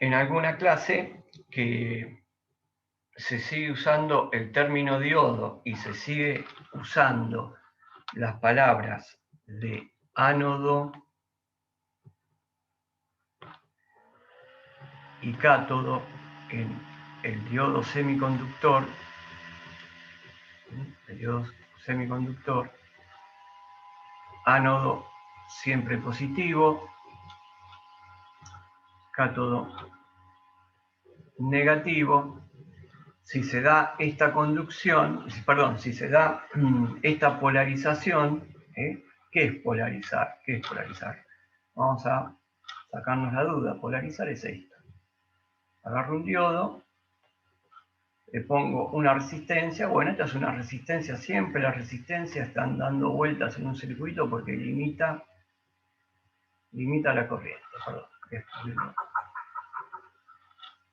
en alguna clase que se sigue usando el término diodo y se sigue usando las palabras de ánodo y cátodo en el diodo semiconductor, ánodo siempre positivo, cátodo negativo. Si se da esta conducción, perdón, si se da esta polarización, ¿qué es polarizar? ¿Qué es polarizar? Vamos a sacarnos la duda. Polarizar es esto. Agarro un diodo, le pongo una resistencia. Bueno, esta es una resistencia. Siempre las resistencias están dando vueltas en un circuito porque limita la corriente. Perdón,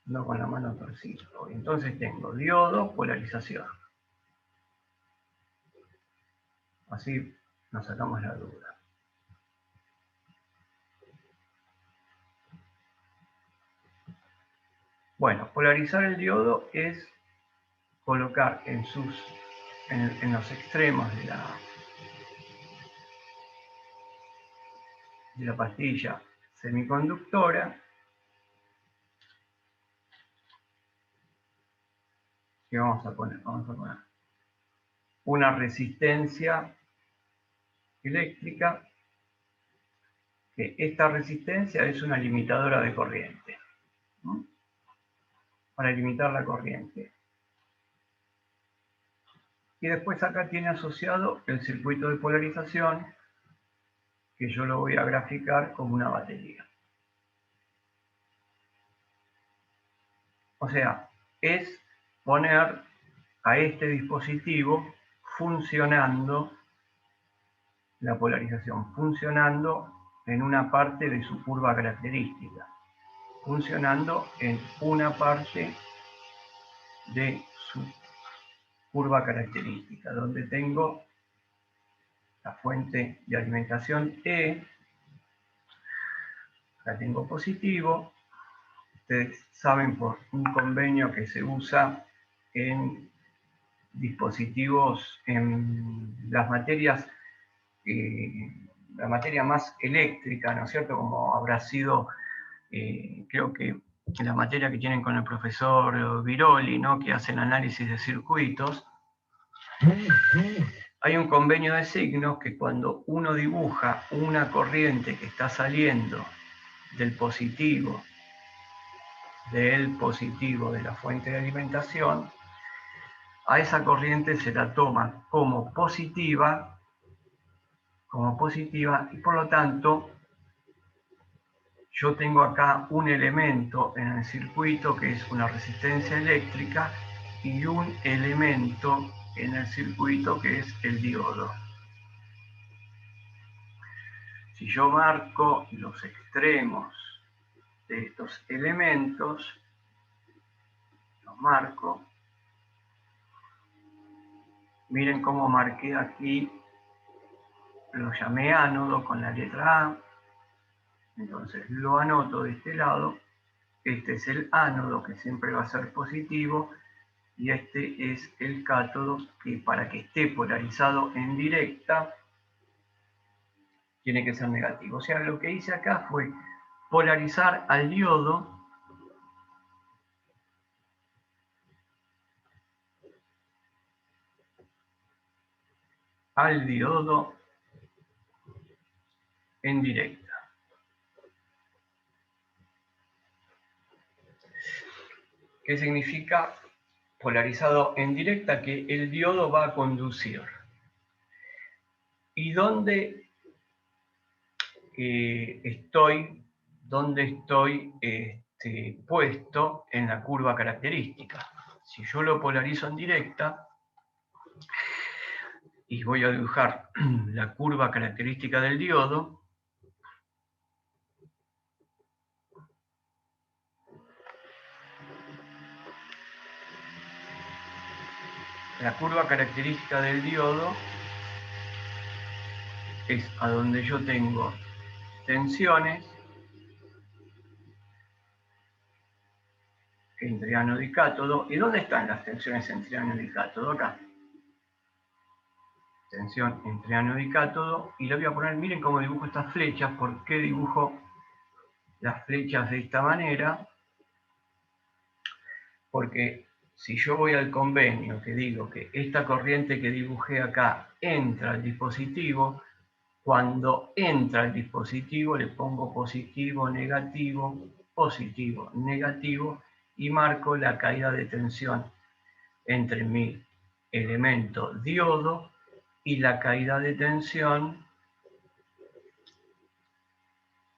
no con la mano torcida. Entonces tengo diodo, polarización. Así nos sacamos la duda. Bueno, polarizar el diodo es colocar en los extremos de la pastilla semiconductora, que vamos a poner una resistencia eléctrica, que esta resistencia es una limitadora de corriente, ¿no? Para limitar la corriente. Y después acá tiene asociado el circuito de polarización, que yo lo voy a graficar como una batería. O sea, es poner a este dispositivo funcionando la polarización, funcionando en una parte de su curva característica, funcionando en una parte de su curva característica, donde tengo la fuente de alimentación E, la tengo positivo. Ustedes saben por un convenio que se usa en dispositivos, en las materias, la materia más eléctrica, ¿no es cierto? Como habrá sido, creo que la materia que tienen con el profesor Viroli, ¿no? Que hacen análisis de circuitos. Hay un convenio de signos que cuando uno dibuja una corriente que está saliendo del positivo de la fuente de alimentación, a esa corriente se la toma como positiva y por lo tanto yo tengo acá un elemento en el circuito que es una resistencia eléctrica y un elemento en el circuito que es el diodo. Si yo marco los extremos de estos elementos, los marco, miren cómo marqué aquí, lo llamé ánodo con la letra A, entonces lo anoto de este lado. Este es el ánodo, que siempre va a ser positivo, y este es el cátodo, que para que esté polarizado en directa tiene que ser negativo. O sea, lo que hice acá fue polarizar al diodo en directa. ¿Qué significa polarizado en directa? Que el diodo va a conducir. ¿Y dónde estoy puesto en la curva característica? Si yo lo polarizo en directa y voy a dibujar la curva característica del diodo, la curva característica del diodo es a donde yo tengo tensiones entre ánodo y cátodo. ¿Y dónde están las tensiones entre ánodo y cátodo? Acá. Tensión entre ánodo y cátodo. Y le voy a poner, miren cómo dibujo estas flechas. ¿Por qué dibujo las flechas de esta manera? Porque si yo voy al convenio que digo que esta corriente que dibujé acá entra al dispositivo, cuando entra al dispositivo le pongo positivo, negativo, positivo, negativo y marco la caída de tensión entre mi elemento diodo y la caída de tensión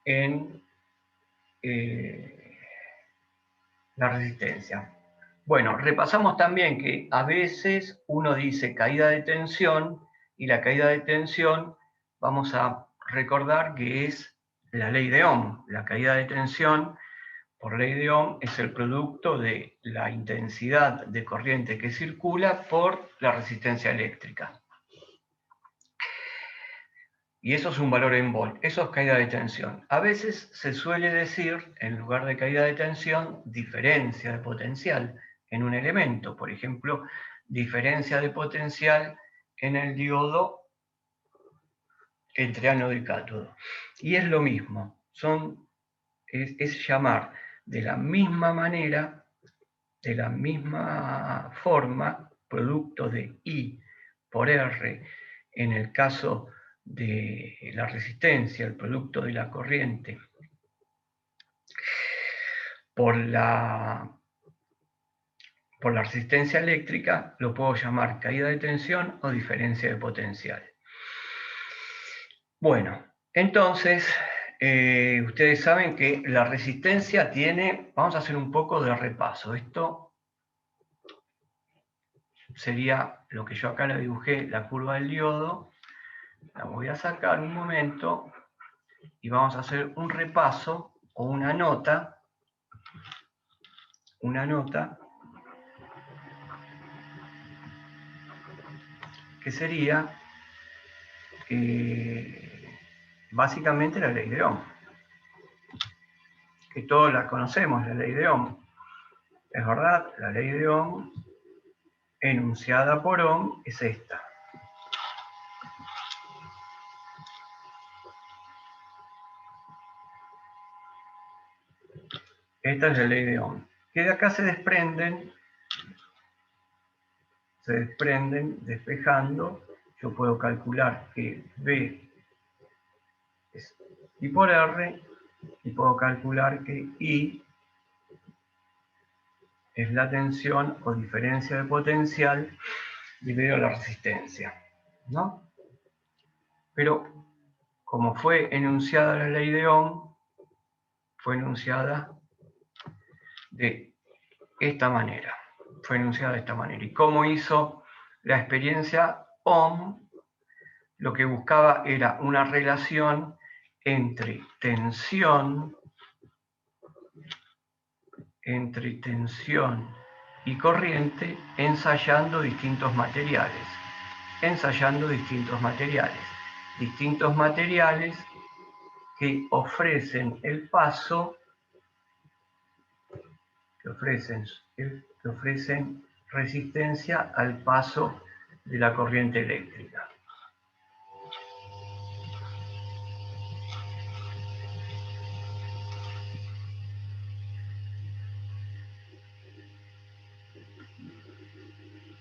en la resistencia. Bueno, repasamos también que a veces uno dice caída de tensión y la caída de tensión vamos a recordar que es la ley de Ohm. La caída de tensión por ley de Ohm es el producto de la intensidad de corriente que circula por la resistencia eléctrica. Y eso es un valor en volt, eso es caída de tensión. A veces se suele decir, en lugar de caída de tensión, diferencia de potencial en un elemento. Por ejemplo, diferencia de potencial en el diodo entre ánodo y cátodo. Y es lo mismo, es llamar de la misma manera, de la misma forma, producto de I por R, en el caso de la resistencia, el producto de la corriente, por la resistencia eléctrica, lo puedo llamar caída de tensión o diferencia de potencial. Bueno, entonces, ustedes saben que la resistencia tiene, vamos a hacer un poco de repaso. Esto sería lo que yo acá le dibujé, la curva del diodo. La voy a sacar un momento y vamos a hacer un repaso o una nota que sería básicamente la ley de Ohm, que todos la conocemos, la ley de Ohm. Es verdad, la ley de Ohm enunciada por Ohm es esta. Esta es la ley de Ohm. Que de acá se desprenden despejando. Yo puedo calcular que V es I por R y puedo calcular que I es la tensión o diferencia de potencial dividido la resistencia, ¿no? Pero como fue enunciada la ley de Ohm, fue enunciada de esta manera. ¿Y cómo hizo la experiencia Ohm? Lo que buscaba era una relación entre tensión y corriente ensayando distintos materiales. Distintos materiales que ofrecen el paso, que ofrecen resistencia al paso de la corriente eléctrica.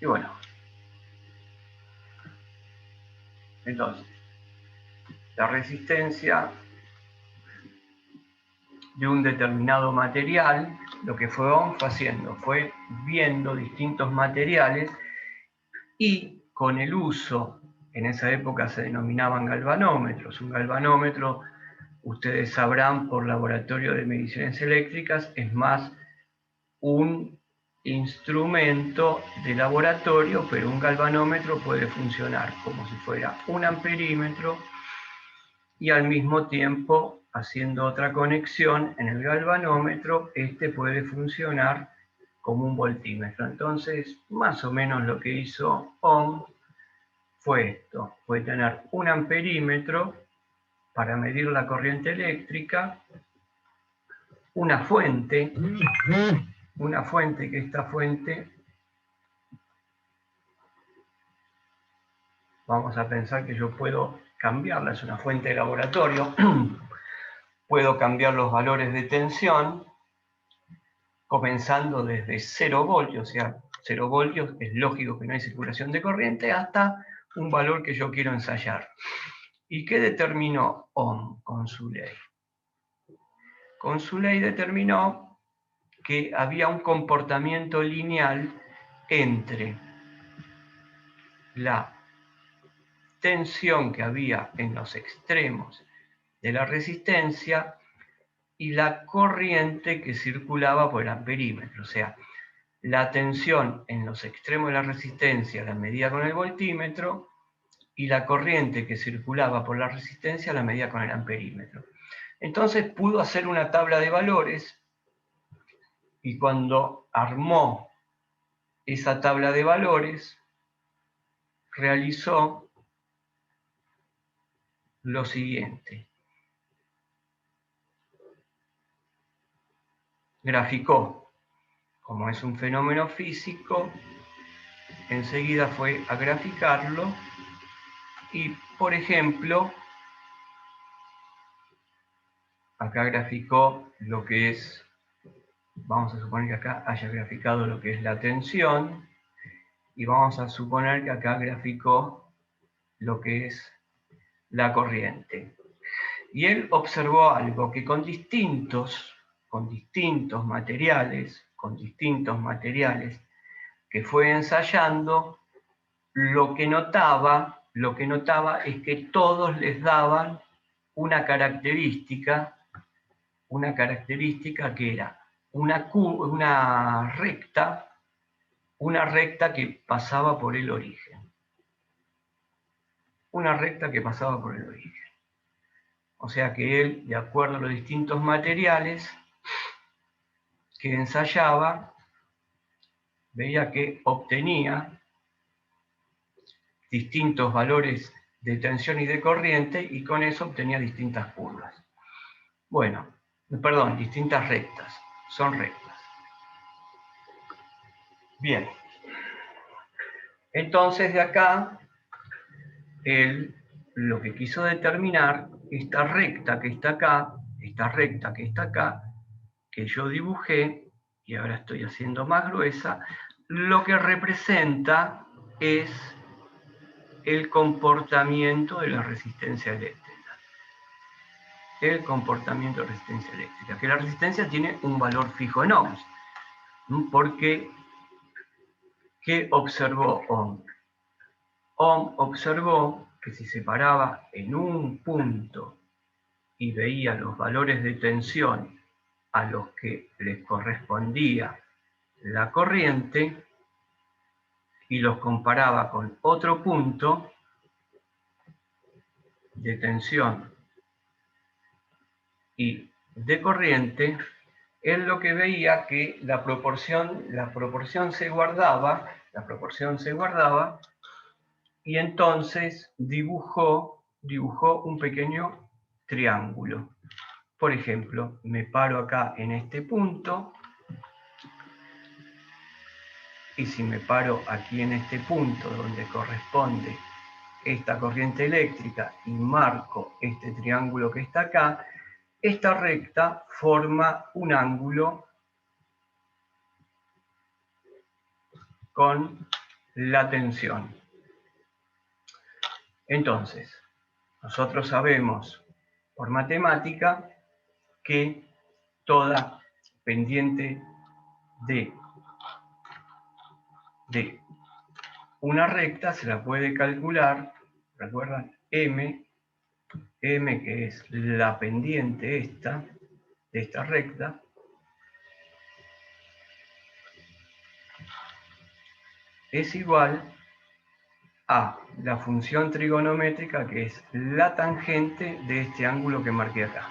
Y bueno, entonces, la resistencia de un determinado material, lo que fue Ohm fue haciendo, fue viendo distintos materiales y con el uso, en esa época se denominaban galvanómetros. Un galvanómetro, ustedes sabrán por laboratorio de mediciones eléctricas, es más un instrumento de laboratorio, pero un galvanómetro puede funcionar como si fuera un amperímetro y al mismo tiempo, haciendo otra conexión en el galvanómetro, este puede funcionar como un voltímetro. Entonces, más o menos lo que hizo Ohm fue esto, fue tener un amperímetro para medir la corriente eléctrica, una fuente una fuente, que esta fuente, vamos a pensar que yo puedo cambiarla, es una fuente de laboratorio, puedo cambiar los valores de tensión, comenzando desde 0 voltios, o sea, 0 voltios, es lógico que no hay circulación de corriente, hasta un valor que yo quiero ensayar. ¿Y qué determinó Ohm con su ley? Con su ley determinó que había un comportamiento lineal entre la tensión que había en los extremos de la resistencia y la corriente que circulaba por el amperímetro. O sea, la tensión en los extremos de la resistencia la medía con el voltímetro y la corriente que circulaba por la resistencia la medía con el amperímetro. Entonces pudo hacer una tabla de valores y cuando armó esa tabla de valores realizó lo siguiente. Graficó, como es un fenómeno físico, enseguida fue a graficarlo y, por ejemplo, acá graficó lo que es, vamos a suponer que acá haya graficado lo que es la tensión y vamos a suponer que acá graficó lo que es la corriente. Y él observó algo, que con distintos materiales que fue ensayando, lo que notaba es que todos les daban una característica que era una recta que pasaba por el origen. Una recta que pasaba por el origen. O sea que él, de acuerdo a los distintos materiales que ensayaba, veía que obtenía distintos valores de tensión y de corriente y con eso obtenía distintas curvas. Bueno, perdón, distintas rectas. Son rectas. Bien. Entonces de acá, él lo que quiso determinar, esta recta que está acá, que yo dibujé, y ahora estoy haciendo más gruesa, lo que representa es el comportamiento de la resistencia eléctrica. El comportamiento de resistencia eléctrica. Que la resistencia tiene un valor fijo en ohms. Porque, ¿qué observó Ohm? Ohm observó que si se paraba en un punto y veía los valores de tensión a los que les correspondía la corriente y los comparaba con otro punto de tensión y de corriente, él lo que veía que la proporción se guardaba, y entonces dibujó un pequeño triángulo. Por ejemplo, me paro acá en este punto, y si me paro aquí en este punto donde corresponde esta corriente eléctrica y marco este triángulo que está acá, esta recta forma un ángulo con la tensión. Entonces, nosotros sabemos por matemática que toda pendiente de una recta se la puede calcular, ¿recuerdan? M que es la pendiente esta, de esta recta, es igual a la función trigonométrica que es la tangente de este ángulo que marqué acá.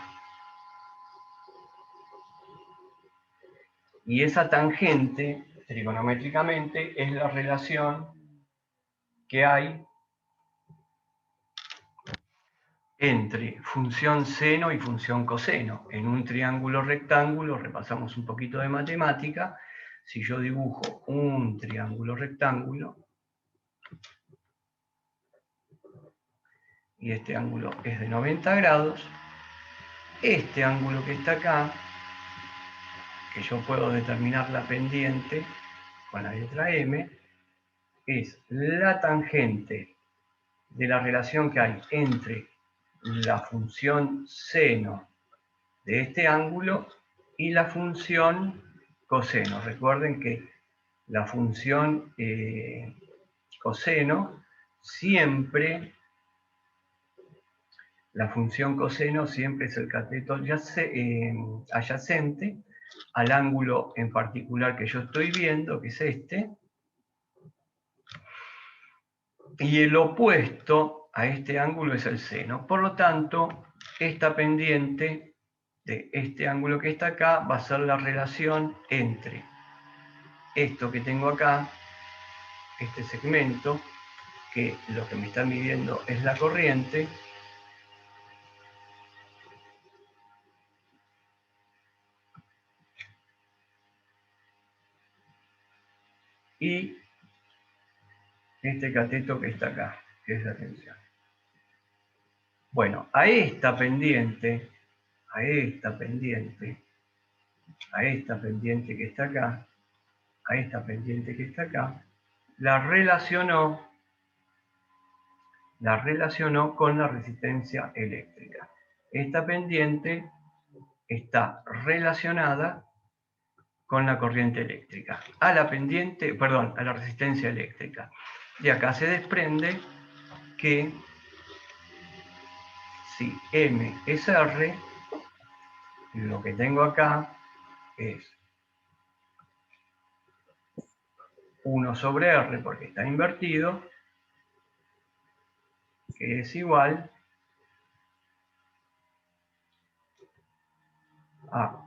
Y esa tangente, trigonométricamente, es la relación que hay entre función seno y función coseno. En un triángulo rectángulo, repasamos un poquito de matemática, Si yo dibujo un triángulo rectángulo, y este ángulo es de 90 grados, este ángulo que está acá, que yo puedo determinar la pendiente con la letra M, es la tangente de la relación que hay entre la función seno de este ángulo y la función coseno. Recuerden que la función coseno siempre es el cateto adyacente al ángulo en particular que yo estoy viendo, que es este, y el opuesto a este ángulo es el seno. Por lo tanto, esta pendiente de este ángulo que está acá va a ser la relación entre esto que tengo acá, este segmento, que lo que me está midiendo es la corriente, y este cateto que está acá, que es la tensión. Bueno, a esta pendiente que está acá, la relacionó con la resistencia eléctrica. Esta pendiente está relacionada con la corriente eléctrica, a la resistencia eléctrica. De acá se desprende que si M es R, lo que tengo acá es 1 sobre R, porque está invertido, que es igual a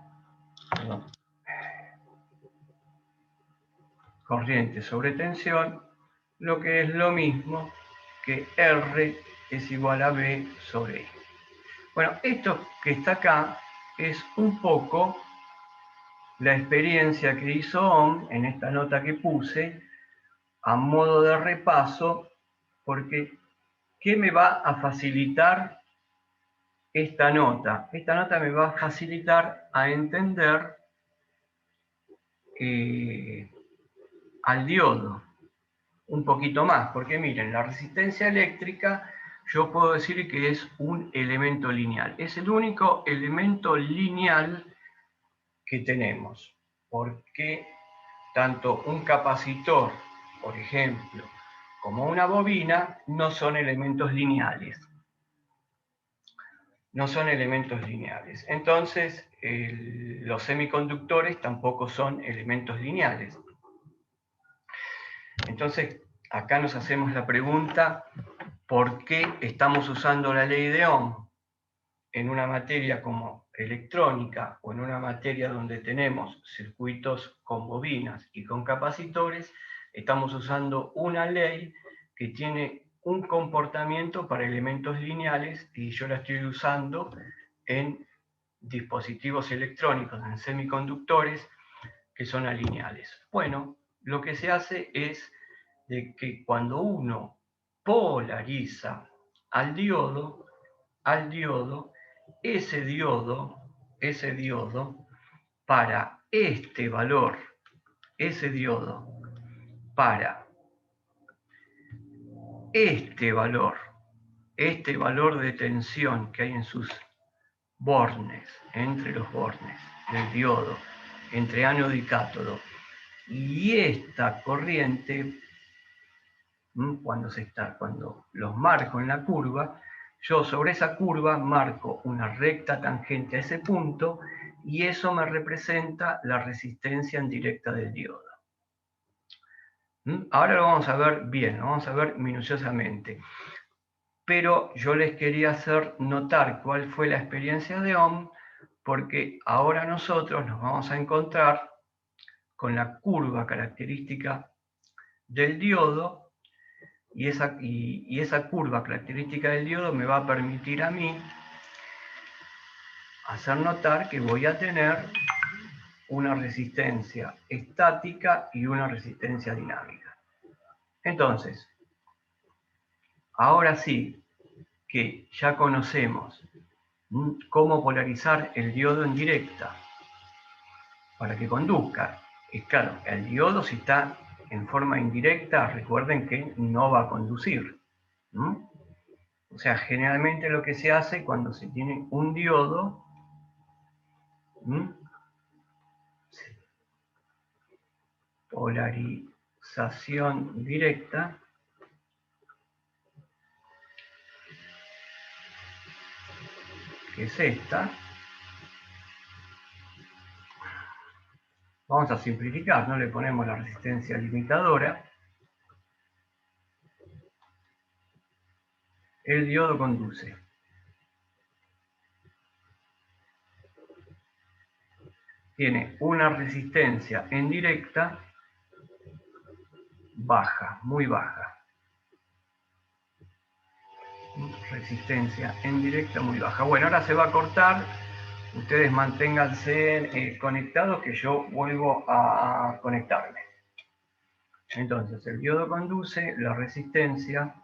corriente sobre tensión, lo que es lo mismo que R es igual a B sobre I. Bueno, esto que está acá es un poco la experiencia que hizo Ohm en esta nota que puse a modo de repaso, porque ¿qué me va a facilitar esta nota? Esta nota me va a facilitar a entender al diodo un poquito más, porque miren, la resistencia eléctrica yo puedo decir que es un elemento lineal. Es el único elemento lineal que tenemos, porque tanto un capacitor, por ejemplo, como una bobina no son elementos lineales. No son elementos lineales. Entonces, los semiconductores tampoco son elementos lineales. Entonces, acá nos hacemos la pregunta, ¿por qué estamos usando la ley de Ohm en una materia como electrónica o en una materia donde tenemos circuitos con bobinas y con capacitores? Estamos usando una ley que tiene un comportamiento para elementos lineales y yo la estoy usando en dispositivos electrónicos, en semiconductores, que son alineales. Bueno, lo que se hace es de que cuando uno polariza al diodo, ese diodo para este valor, este valor de tensión que hay en sus bornes, entre los bornes del diodo, entre ánodo y cátodo, y esta corriente, cuando los marco en la curva, yo sobre esa curva marco una recta tangente a ese punto y eso me representa la resistencia en directa del diodo. Ahora lo vamos a ver bien, lo vamos a ver minuciosamente. Pero yo les quería hacer notar cuál fue la experiencia de Ohm, porque ahora nosotros nos vamos a encontrar con la curva característica del diodo, y esa curva característica del diodo me va a permitir a mí hacer notar que voy a tener una resistencia estática y una resistencia dinámica. Entonces, ahora sí que ya conocemos cómo polarizar el diodo en directa para que conduzca. Es claro, el diodo si está en forma indirecta, recuerden que no va a conducir. O sea, generalmente lo que se hace cuando se tiene un diodo, polarización directa, que es esta. Vamos a simplificar, no le ponemos la resistencia limitadora. El diodo conduce. Tiene una resistencia en directa baja, muy baja. Resistencia en directa muy baja. Bueno, ahora se va a cortar. Ustedes manténganse conectados que yo vuelvo a conectarme. Entonces, el diodo conduce, la resistencia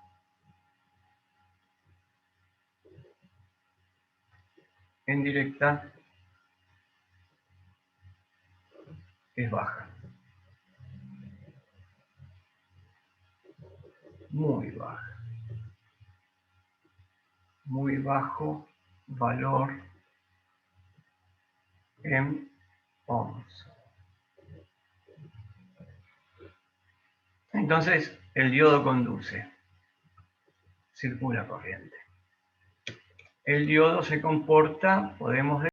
en directa es baja. Muy baja. Muy bajo valor en ohms. Entonces, el diodo conduce, circula corriente. El diodo se comporta, podemos decir,